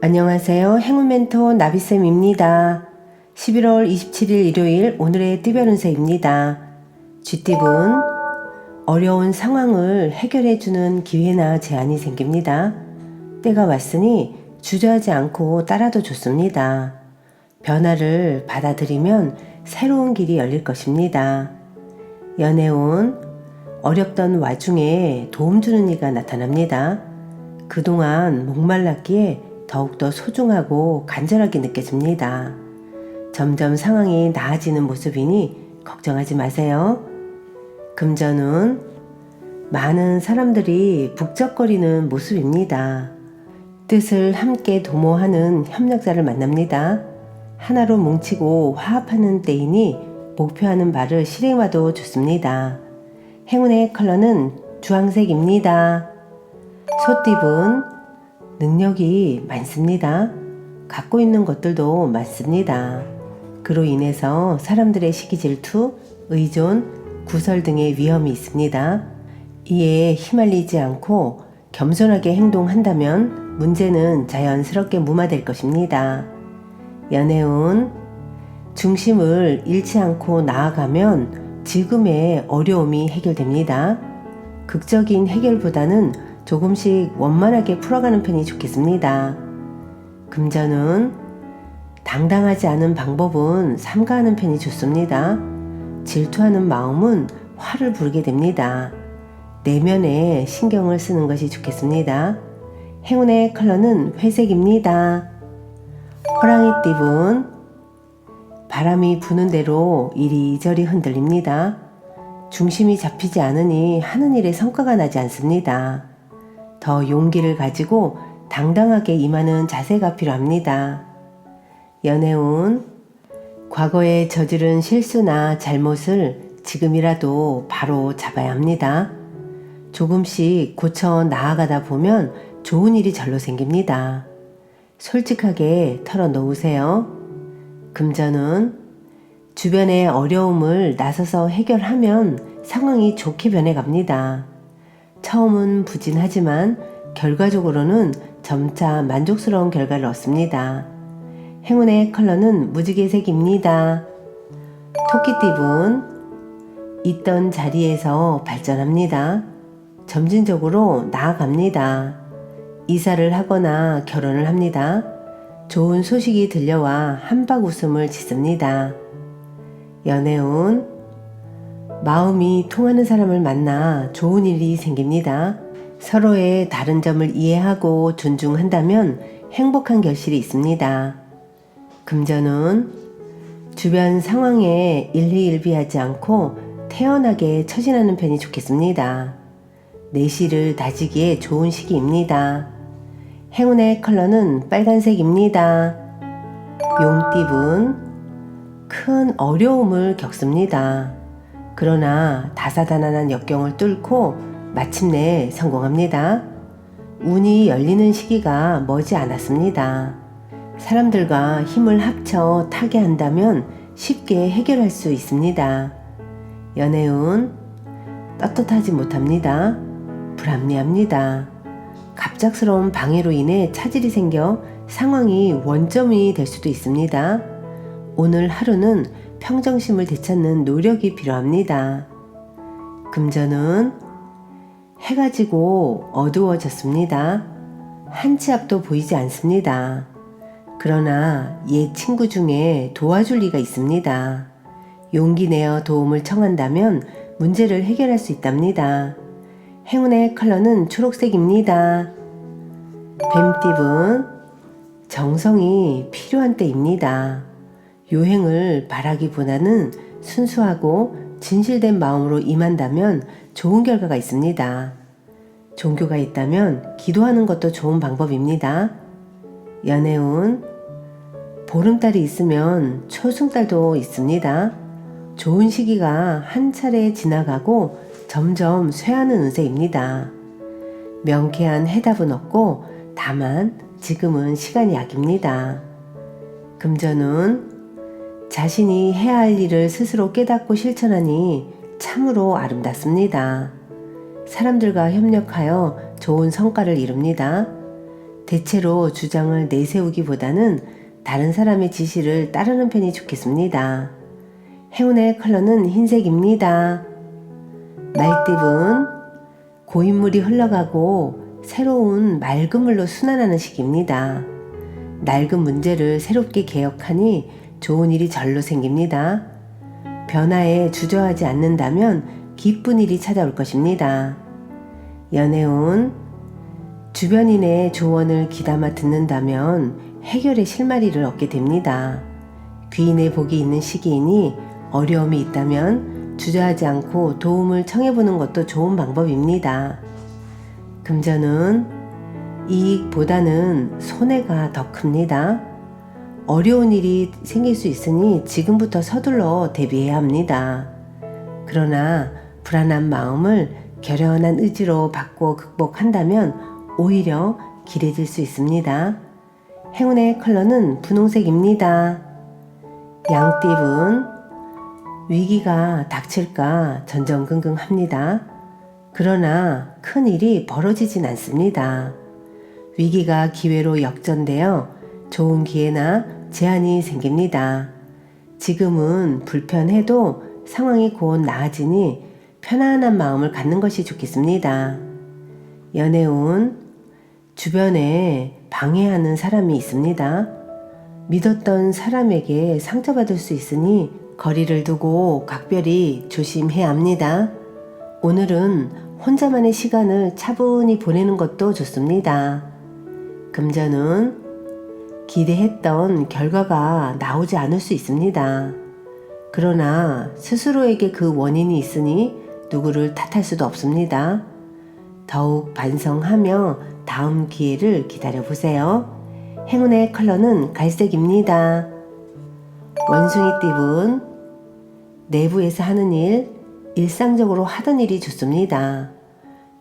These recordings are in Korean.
안녕하세요. 행운 멘토 나비쌤입니다. 11월 27일 일요일 오늘의 띠별 운세입니다. 쥐띠분, 어려운 상황을 해결해주는 기회나 제안이 생깁니다. 때가 왔으니 주저하지 않고 따라도 좋습니다. 변화를 받아들이면 새로운 길이 열릴 것입니다. 연애운, 어렵던 와중에 도움 주는 이가 나타납니다. 그동안 목말랐기에 더욱더 소중하고 간절하게 느껴집니다. 점점 상황이 나아지는 모습이니 걱정하지 마세요. 금전운, 많은 사람들이 북적거리는 모습입니다. 뜻을 함께 도모하는 협력자를 만납니다. 하나로 뭉치고 화합하는 때이니 목표하는 바를 실행해봐도 좋습니다. 행운의 컬러는 주황색입니다. 소띠분, 능력이 많습니다. 갖고 있는 것들도 많습니다. 그로 인해서 사람들의 시기 질투, 의존, 구설 등의 위험이 있습니다. 이에 휘말리지 않고 겸손하게 행동한다면 문제는 자연스럽게 무마될 것입니다. 연애운, 중심을 잃지 않고 나아가면 지금의 어려움이 해결됩니다. 극적인 해결보다는 조금씩 원만하게 풀어가는 편이 좋겠습니다. 금전운, 당당하지 않은 방법은 삼가하는 편이 좋습니다. 질투하는 마음은 화를 부르게 됩니다. 내면에 신경을 쓰는 것이 좋겠습니다. 행운의 컬러는 회색입니다. 호랑이띠분, 바람이 부는 대로 이리저리 흔들립니다. 중심이 잡히지 않으니 하는 일에 성과가 나지 않습니다. 더 용기를 가지고 당당하게 임하는 자세가 필요합니다. 연애운, 과거에 저지른 실수나 잘못을 지금이라도 바로 잡아야 합니다. 조금씩 고쳐 나아가다 보면 좋은 일이 절로 생깁니다. 솔직하게 털어놓으세요. 금전운, 주변의 어려움을 나서서 해결하면 상황이 좋게 변해갑니다. 처음은 부진하지만 결과적으로는 점차 만족스러운 결과를 얻습니다. 행운의 컬러는 무지개색입니다. 토끼띠분, 있던 자리에서 발전합니다. 점진적으로 나아갑니다. 이사를 하거나 결혼을 합니다. 좋은 소식이 들려와 한박 웃음을 짓습니다. 연애운, 마음이 통하는 사람을 만나 좋은 일이 생깁니다. 서로의 다른 점을 이해하고 존중한다면 행복한 결실이 있습니다. 금전운, 주변 상황에 일희일비하지 않고 태연하게 처신하는 편이 좋겠습니다. 내실을 다지기에 좋은 시기입니다. 행운의 컬러는 빨간색입니다. 용띠분, 큰 어려움을 겪습니다. 그러나 다사다난한 역경을 뚫고 마침내 성공합니다. 운이 열리는 시기가 머지 않았습니다. 사람들과 힘을 합쳐 타개한다면 쉽게 해결할 수 있습니다. 연애운, 떳떳하지 못합니다. 불합리합니다. 갑작스러운 방해로 인해 차질이 생겨 상황이 원점이 될 수도 있습니다. 오늘 하루는 평정심을 되찾는 노력이 필요합니다. 금전은 해가 지고 어두워졌습니다. 한 치 앞도 보이지 않습니다. 그러나 옛 친구 중에 도와줄 리가 있습니다. 용기 내어 도움을 청한다면 문제를 해결할 수 있답니다. 행운의 컬러는 초록색입니다. 뱀띠분, 정성이 필요한 때입니다. 요행을 바라기보다는 순수하고 진실된 마음으로 임한다면 좋은 결과가 있습니다. 종교가 있다면 기도하는 것도 좋은 방법입니다. 연애운, 보름달이 있으면 초승달도 있습니다. 좋은 시기가 한 차례 지나가고 점점 쇠하는 운세입니다. 명쾌한 해답은 없고 다만 지금은 시간이 약입니다. 금전운, 자신이 해야 할 일을 스스로 깨닫고 실천하니 참으로 아름답습니다. 사람들과 협력하여 좋은 성과를 이룹니다. 대체로 주장을 내세우기보다는 다른 사람의 지시를 따르는 편이 좋겠습니다. 행운의 컬러는 흰색입니다. 말띠분, 고인물이 흘러가고 새로운 맑은 물로 순환하는 시기입니다. 낡은 문제를 새롭게 개혁하니 좋은 일이 절로 생깁니다. 변화에 주저하지 않는다면 기쁜 일이 찾아올 것입니다. 연애운, 주변인의 조언을 귀담아 듣는다면 해결의 실마리를 얻게 됩니다. 귀인의 복이 있는 시기이니 어려움이 있다면 주저하지 않고 도움을 청해보는 것도 좋은 방법입니다. 금전운, 이익보다는 손해가 더 큽니다. 어려운 일이 생길 수 있으니 지금부터 서둘러 대비해야 합니다. 그러나 불안한 마음을 결연한 의지로 바꿔 극복한다면 오히려 길해질 수 있습니다. 행운의 컬러는 분홍색입니다. 양띠분, 위기가 닥칠까 전전긍긍합니다. 그러나 큰 일이 벌어지진 않습니다. 위기가 기회로 역전되어 좋은 기회나 제한이 생깁니다. 지금은 불편해도 상황이 곧 나아지니 편안한 마음을 갖는 것이 좋겠습니다. 연애운, 주변에 방해하는 사람이 있습니다. 믿었던 사람에게 상처받을 수 있으니 거리를 두고 각별히 조심해야 합니다. 오늘은 혼자만의 시간을 차분히 보내는 것도 좋습니다. 금전운, 기대했던 결과가 나오지 않을 수 있습니다. 그러나 스스로에게 그 원인이 있으니 누구를 탓할 수도 없습니다. 더욱 반성하며 다음 기회를 기다려보세요. 행운의 컬러는 갈색입니다. 원숭이띠분, 내부에서 하는 일, 일상적으로 하던 일이 좋습니다.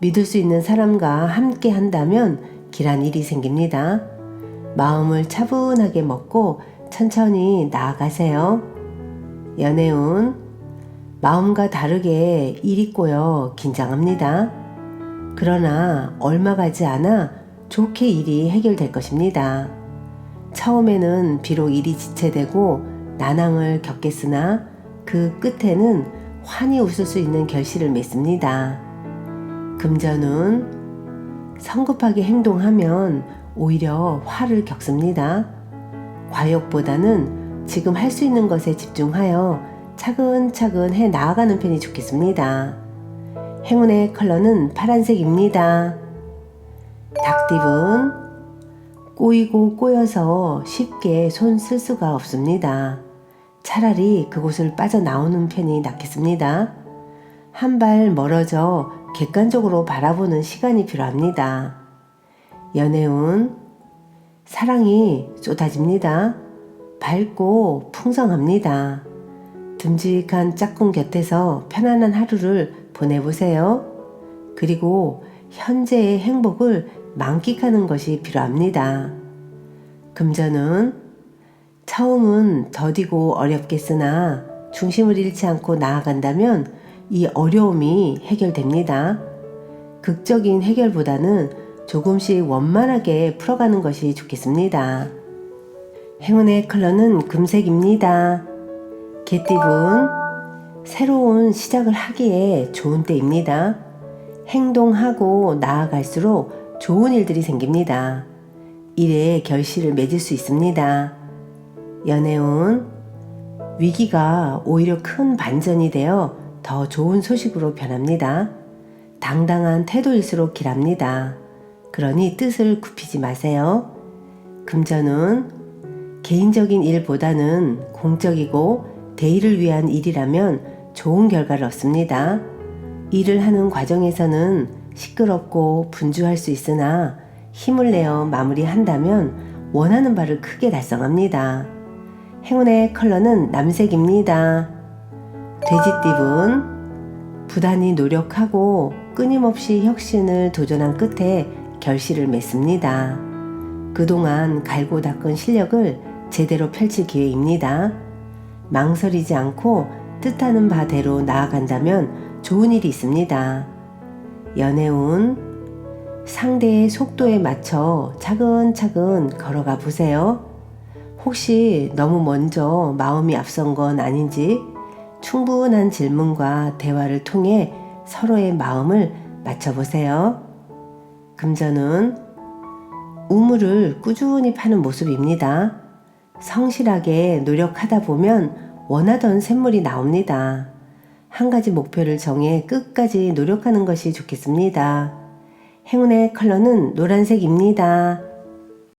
믿을 수 있는 사람과 함께 한다면 길한 일이 생깁니다. 마음을 차분하게 먹고 천천히 나아가세요. 연애운, 마음과 다르게 일이 꼬여 긴장합니다. 그러나 얼마 가지 않아 좋게 일이 해결될 것입니다. 처음에는 비록 일이 지체되고 난항을 겪겠으나 그 끝에는 환히 웃을 수 있는 결실을 맺습니다. 금전운, 성급하게 행동하면 오히려 화를 겪습니다. 과욕보다는 지금 할 수 있는 것에 집중하여 차근차근 해 나아가는 편이 좋겠습니다. 행운의 컬러는 파란색입니다. 닭띠분, 꼬이고 꼬여서 쉽게 손 쓸 수가 없습니다. 차라리 그곳을 빠져나오는 편이 낫겠습니다. 한 발 멀어져 객관적으로 바라보는 시간이 필요합니다. 연애운, 사랑이 쏟아집니다. 밝고 풍성합니다. 듬직한 짝꿍 곁에서 편안한 하루를 보내보세요. 그리고 현재의 행복을 만끽하는 것이 필요합니다. 금전은, 처음은 더디고 어렵겠으나 중심을 잃지 않고 나아간다면 이 어려움이 해결됩니다. 극적인 해결보다는 조금씩 원만하게 풀어가는 것이 좋겠습니다. 행운의 컬러는 금색입니다. 개띠분, 새로운 시작을 하기에 좋은 때입니다. 행동하고 나아갈수록 좋은 일들이 생깁니다. 일에 결실을 맺을 수 있습니다. 연애운, 위기가 오히려 큰 반전이 되어 더 좋은 소식으로 변합니다. 당당한 태도일수록 길합니다. 그러니 뜻을 굽히지 마세요. 금전은, 개인적인 일보다는 공적이고 대의를 위한 일이라면 좋은 결과를 얻습니다. 일을 하는 과정에서는 시끄럽고 분주할 수 있으나 힘을 내어 마무리한다면 원하는 바를 크게 달성합니다. 행운의 컬러는 남색입니다. 돼지띠분, 부단히 노력하고 끊임없이 혁신을 도전한 끝에 결실을 맺습니다. 그동안 갈고 닦은 실력을 제대로 펼칠 기회입니다. 망설이지 않고 뜻하는 바대로 나아간다면 좋은 일이 있습니다. 연애운, 상대의 속도에 맞춰 차근차근 걸어가 보세요. 혹시 너무 먼저 마음이 앞선 건 아닌지 충분한 질문과 대화를 통해 서로의 마음을 맞춰보세요. 금전은 우물을 꾸준히 파는 모습입니다. 성실하게 노력하다 보면 원하던 샘물이 나옵니다. 한 가지 목표를 정해 끝까지 노력하는 것이 좋겠습니다. 행운의 컬러는 노란색입니다.